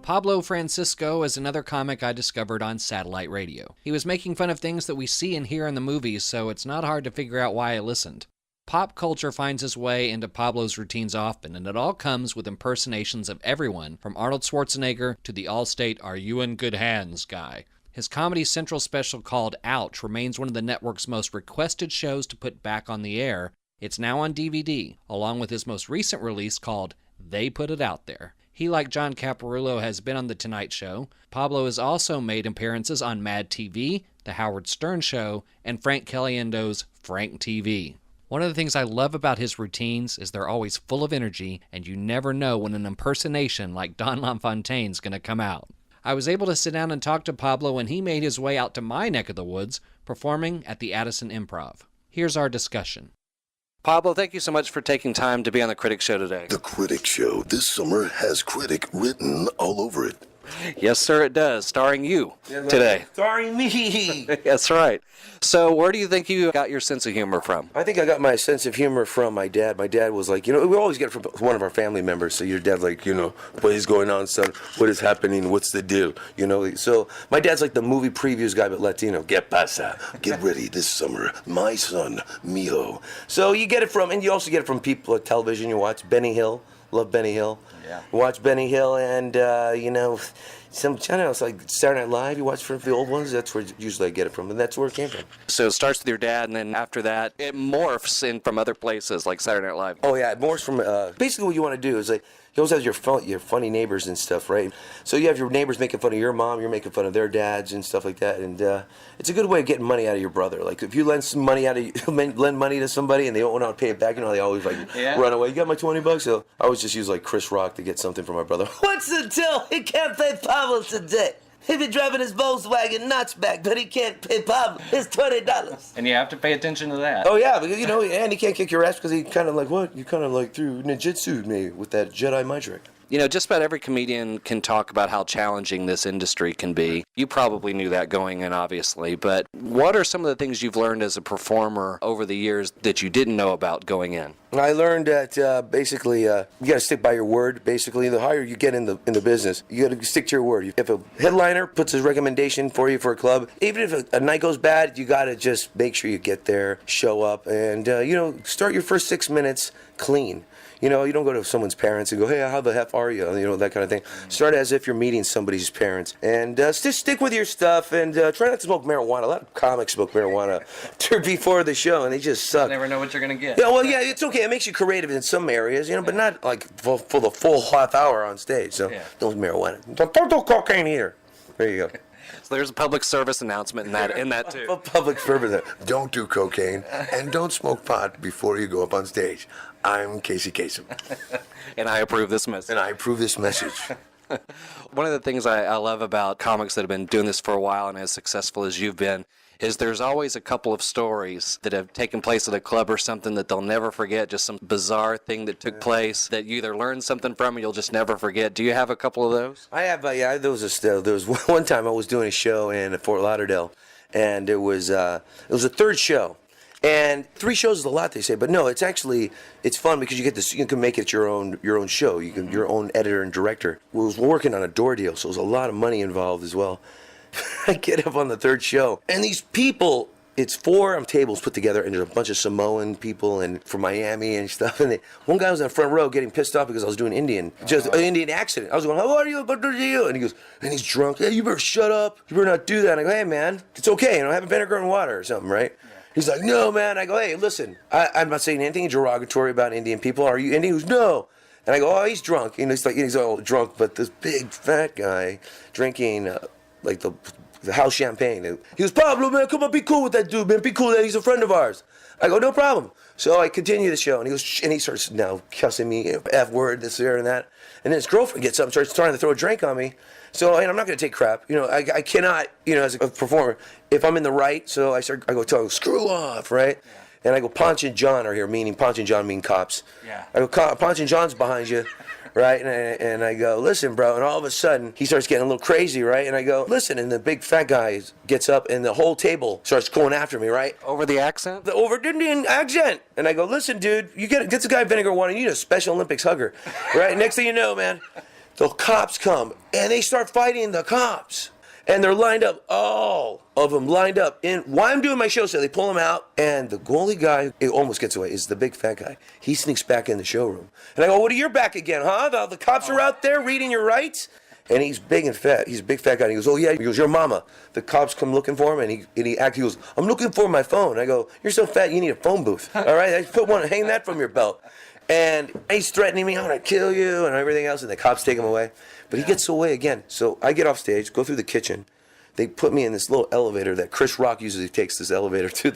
Pablo Francisco is another comic I discovered on satellite radio. He was making fun of things that we see and hear in the movies, so it's not hard to figure out why I listened. Pop culture finds its way into Pablo's routines often, and it all comes with impersonations of everyone from Arnold Schwarzenegger to the Allstate "Are You in Good Hands" guy. His Comedy Central special called Ouch remains one of the network's most requested shows to put back on the air. It's now on DVD, along with his most recent release called They Put It Out There. He, like John Caparulo, has been on The Tonight Show. Pablo has also made appearances on Mad TV, The Howard Stern Show, and Frank Caliendo's Frank TV. One of the things I love about his routines is they're always full of energy, and you never know when an impersonation like Don LaFontaine's going to come out. I was able to sit down and talk to Pablo when he made his way out to my neck of the woods, performing at the Addison Improv. Here's our discussion. Pablo, thank you so much for taking time to be on the Critic Show today. The Critic Show this summer has Critic written all over it. Yes, sir, it does. Starring you today. Starring me. That's right. So where do you think you got your sense of humor from? I think I got my sense of humor from my dad. My dad was like, we always get it from one of our family members. So your dad's like, what is going on, son? What is happening? What's the deal? So my dad's like the movie previews guy, but Latino. ¿Qué pasa? Get ready this summer, my son, mijo. So you get it from, and you also get it from people at television. You watch Benny Hill. Love Benny Hill. Yeah. Watch Benny Hill, and some channels like Saturday Night Live. You watch from the old ones. That's where usually I get it from, and that's where it came from. So it starts with your dad, and then after that, it morphs in from other places like Saturday Night Live. Oh yeah, it morphs from. Basically, what you want to do is like. You always have your funny neighbors and stuff, right? So you have your neighbors making fun of your mom, you're making fun of their dads and stuff like that, and it's a good way of getting money out of your brother. Like if you lend some money lend money to somebody and they don't want to pay it back, they always run away. You got my $20? So I always just use like Chris Rock to get something from my brother. What's the deal? He can't pay Pablo today. He been driving his Volkswagen notchback, but he can't pay Pablo his $20. And you have to pay attention to that. Oh yeah, because and he can't kick your ass because he kind of like what? You kind of like threw ninjutsu me with that Jedi mind trick. Just about every comedian can talk about how challenging this industry can be. You probably knew that going in, obviously, but what are some of the things you've learned as a performer over the years that you didn't know about going in? I learned that basically you got to stick by your word. Basically, the higher you get in the business, you got to stick to your word. If a headliner puts his recommendation for you for a club, even if a night goes bad, you got to just make sure you get there, show up, and start your first 6 minutes clean. You don't go to someone's parents and go, hey, how the heck are you? That kind of thing. Start as if you're meeting somebody's parents. And just stick with your stuff and try not to smoke marijuana. A lot of comics smoke marijuana before the show, and they just suck. You never know what you're going to get. Yeah, well, yeah, it's okay. It makes you creative in some areas, but not like for the full half hour on stage. So don't marijuana. Don't do cocaine either. There you go. So there's a public service announcement in that too. Public service. Don't do cocaine and don't smoke pot before you go up on stage. I'm Casey Kasem. And I approve this message. And I approve this message. One of the things I love about comics that have been doing this for a while and as successful as you've been is there's always a couple of stories that have taken place at a club or something that they'll never forget, just some bizarre thing that took place that you either learned something from or you'll just never forget. Do you have a couple of those? I have, there was one time I was doing a show in Fort Lauderdale, and it was a third show. And 3 shows is a lot, they say, but no, it's fun because you can make it your own show. You can your own editor and director. We was working on a door deal, so there's a lot of money involved as well. I get up on the 3rd show, and these people, it's 4 tables put together, and there's a bunch of Samoan people and from Miami and stuff. And one guy was in the front row getting pissed off because I was doing Indian accent. I was going, how are you? What do you? And he goes, and he's drunk. Hey, you better shut up. You better not do that. And I go, hey, man, it's okay. Have a vinegar and water or something, right? Yeah. He's like, no, man. I go, hey, listen, I'm not saying anything derogatory about Indian people. Are you Indian? He goes, no. And I go, oh, he's drunk. He's all drunk, but this big fat guy drinking like the house champagne. He goes, Pablo, man, come on, be cool with that dude, man. Be cool with that. He's a friend of ours. I go, no problem. So I continue the show, and he starts now cussing me, F word, this, there, and that. And then his girlfriend gets up and starts trying to throw a drink on me. So I'm not going to take crap. I cannot, as a performer, if I'm in the right, so I go tell him, screw off, right? Yeah. And I go, Ponch and John are here, meaning Ponch and John mean cops. Yeah. I go, Ponch and John's behind you. Right, and I go, listen, bro, and all of a sudden, he starts getting a little crazy, right, and I go, listen, and the big fat guy gets up, and the whole table starts going after me, right? Over the accent? The over Indian accent, and I go, listen, dude, get the guy vinegar water, you need a Special Olympics hugger, right? Next thing you know, man, The cops come, and they start fighting the cops. And they're lined up, all of them lined up. And while I'm doing my show, so they pull him out, and the goalie guy, it almost gets away, is the big fat guy. He sneaks back in the showroom. And I go, what are you back again, huh? The cops are out there reading your rights? And he's big and fat. He's a big fat guy. And he goes, oh, yeah. He goes, your mama. The cops come looking for him, and he goes, I'm looking for my phone. I go, you're so fat, you need a phone booth. All right? I put one, hang that from your belt. And he's threatening me, I'm going to kill you, and everything else. And the cops take him away. But he gets away again. So I get off stage, go through the kitchen. They put me in this little elevator that Chris Rock usually takes this elevator to.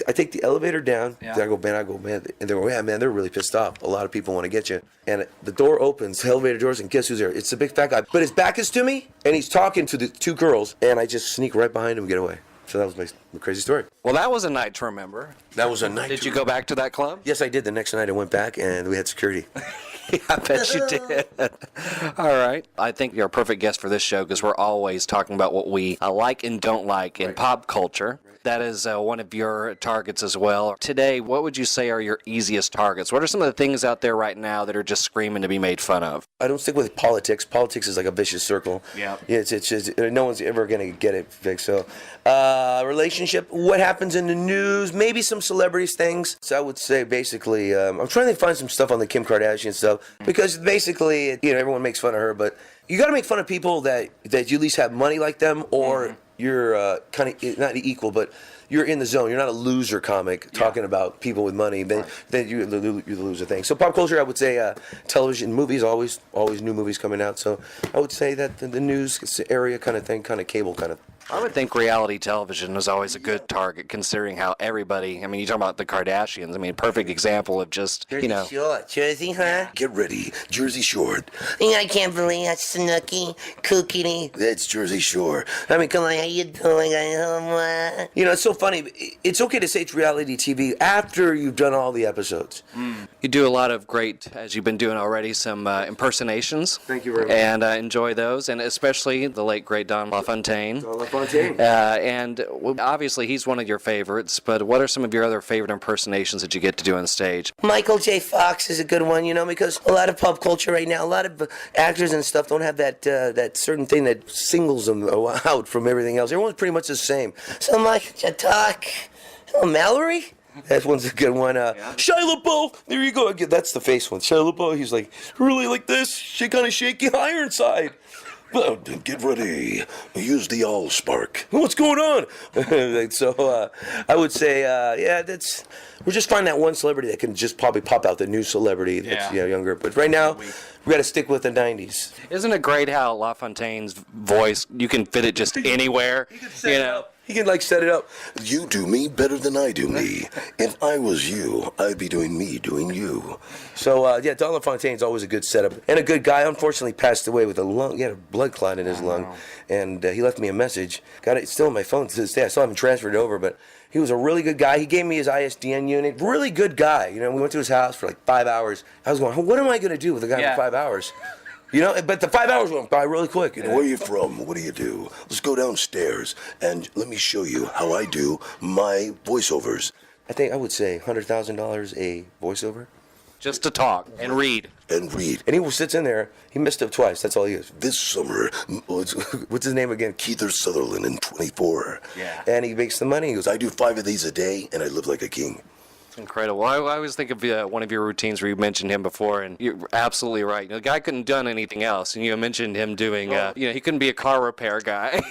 I take the elevator down. Yeah. I go, man. And they go, yeah, man, they're really pissed off. A lot of people want to get you. And the door opens, the elevator doors, and guess who's there? It's the big fat guy. But his back is to me, and he's talking to the two girls, and I just sneak right behind him and get away. So that was my crazy story. Well, that was a night to remember. That was a night. Did you go back to that club? Yes, I did. The next night I went back, and we had security. Yeah, I bet you did. All right. I think you're a perfect guest for this show because we're always talking about what we like and don't like in pop culture. That is one of your targets as well. Today, what would you say are your easiest targets? What are some of the things out there right now that are just screaming to be made fun of? I don't stick with politics. Politics is like a vicious circle. Yeah. It's just, no one's ever going to get it fixed. So, relationship, what happens in the news, maybe some celebrities things. So I would say basically, I'm trying to find some stuff on the Kim Kardashian stuff because basically, everyone makes fun of her, but you got to make fun of people that you at least have money like them or you're kind of not equal, but you're in the zone. You're not a loser comic talking about people with money. Then you're the loser thing. So pop culture, I would say television, movies, always new movies coming out. So I would say that the news area kind of thing, kind of cable kind of. I would think reality television is always a good target, considering how everybody, you talk about the Kardashians, perfect example of just, Jersey Shore. Jersey, huh? Get ready, Jersey Shore. I can't believe that Snooki, Cookie. That's Jersey Shore. Come on, how you doing? It's so funny. It's okay to say it's reality TV after you've done all the episodes. You do a lot of great, as you've been doing already, some impersonations. Thank you very much. And enjoy those, and especially the late, great Don LaFontaine. And obviously he's one of your favorites, but what are some of your other favorite impersonations that you get to do on stage? Michael J. Fox is a good one, because a lot of pop culture right now, a lot of actors and stuff don't have that certain thing that singles them out from everything else. Everyone's pretty much the same. So Michael J. Talk. Oh, Mallory? That one's a good one. Shia LaBeouf, there you go. That's the face one. Shia LaBeouf, he's like, really like this? She kind of shaky Ironside. Well, get ready. Use the Allspark. What's going on? So I would say, we're just finding that one celebrity that can just probably pop out, the new celebrity that's younger. But right now, we got to stick with the 90s. Isn't it great how LaFontaine's voice, you can fit it just anywhere? He can set it up. You do me better than I do me. If I was you, I'd be doing me doing you. So, Don LaFontaine's always a good setup. And a good guy. Unfortunately passed away with he had a blood clot in his lung. And he left me a message. Got it still on my phone to this day. I still haven't transferred it over, but he was a really good guy. He gave me his ISDN unit. Really good guy. We went to his house for 5 hours. I was going, what am I going to do with a guy for 5 hours? But the 5 hours went by really quick. Where are you from? What do you do? Let's go downstairs and let me show you how I do my voiceovers. I think I would say $100,000 a voiceover. Just to talk and read. And he sits in there. He missed up twice. That's all he is. This summer, what's his name again? Keither Sutherland in 24. Yeah. And he makes the money. He goes, I do 5 of these a day, and I live like a king. Incredible. I always think of one of your routines where you mentioned him before, and you're absolutely right. The guy couldn't have done anything else, and you mentioned him doing, he couldn't be a car repair guy.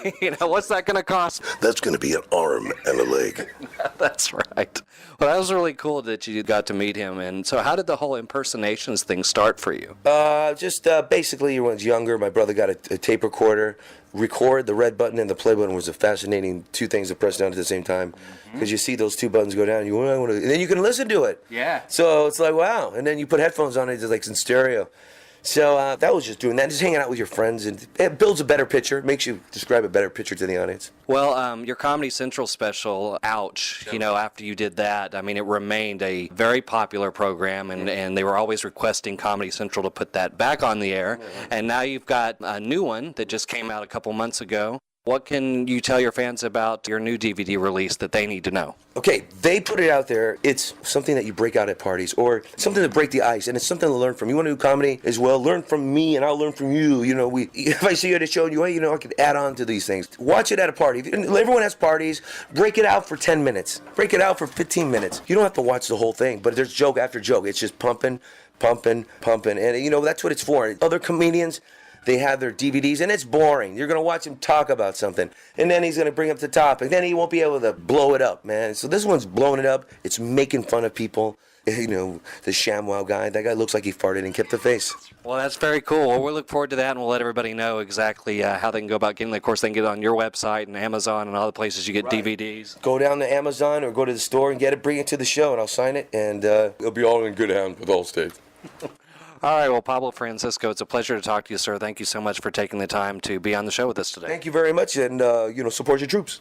What's that going to cost? That's going to be an arm and a leg. That's right. Well, that was really cool that you got to meet him. And so how did the whole impersonations thing start for you? Basically, when I was younger, my brother got a tape recorder. Record, the red button and the play button was a fascinating two things to press down at the same time. Because you see those two buttons go down, and then you can listen to it. Yeah. So it's like, wow. And then you put headphones on, it's like in stereo. So that was just doing that, just hanging out with your friends, and it builds a better picture, makes you describe a better picture to the audience. Well, your Comedy Central special, Ouch, after you did that, it remained a very popular program, and they were always requesting Comedy Central to put that back on the air. And now you've got a new one that just came out a couple months ago. What can you tell your fans about your new DVD release that they need to know? Okay, they put it out there. It's something that you break out at parties, or something to break the ice, and it's something to learn from. You want to do comedy as well? Learn from me, and I'll learn from you. You know, if I see you at a show, and I could add on to these things. Watch it at a party. Everyone has parties. Break it out for 10 minutes. Break it out for 15 minutes. You don't have to watch the whole thing, but there's joke after joke. It's just pumping, and that's what it's for. Other comedians, they have their DVDs, and it's boring. You're going to watch him talk about something, and then he's going to bring up the topic. Then he won't be able to blow it up, man. So this one's blowing it up. It's making fun of people. You know, the ShamWow guy, that guy looks like he farted and kept the face. Well, that's very cool. Well, we'll look forward to that, and we'll let everybody know exactly how they can go about getting it. Of course, they can get it on your website and Amazon and all the places you get DVDs. Go down to Amazon or go to the store and get it, bring it to the show, and I'll sign it, and it'll be all in good hands with Allstate. All right, well, Pablo Francisco, it's a pleasure to talk to you, sir. Thank you so much for taking the time to be on the show with us today. Thank you very much, and, support your troops.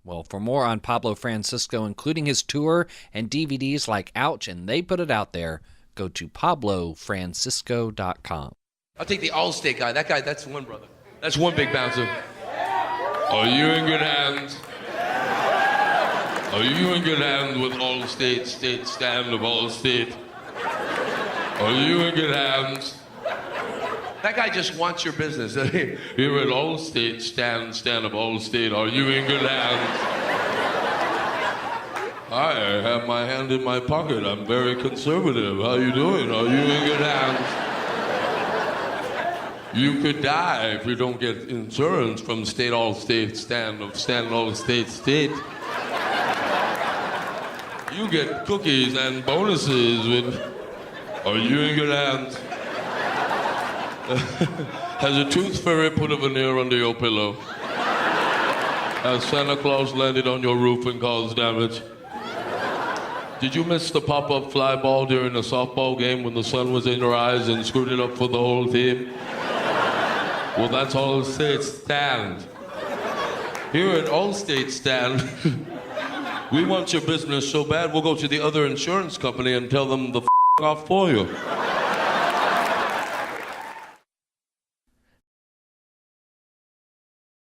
Well, for more on Pablo Francisco, including his tour and DVDs like Ouch and They Put It Out There, go to pablofrancisco.com. I'll take the Allstate guy. That guy, that's one brother. That's one big bouncer. Are you in good hands? Are you in good hands with Allstate, state stand of Allstate? Are you in good hands? That guy just wants your business. Here at Allstate, stand of Allstate, are you in good hands? I have my hand in my pocket. I'm very conservative. How you doing? Are you in good hands? You could die if you don't get insurance from State Allstate, stand Allstate, state. You get cookies and bonuses with... Are you in good hands? Has a tooth fairy put a veneer under your pillow? Has Santa Claus landed on your roof and caused damage? Did you miss the pop-up fly ball during the softball game when the sun was in your eyes and screwed it up for the whole team? Well, that's Allstate stand. Here at Allstate stand, we want your business so bad we'll go to the other insurance company and tell them the off for you.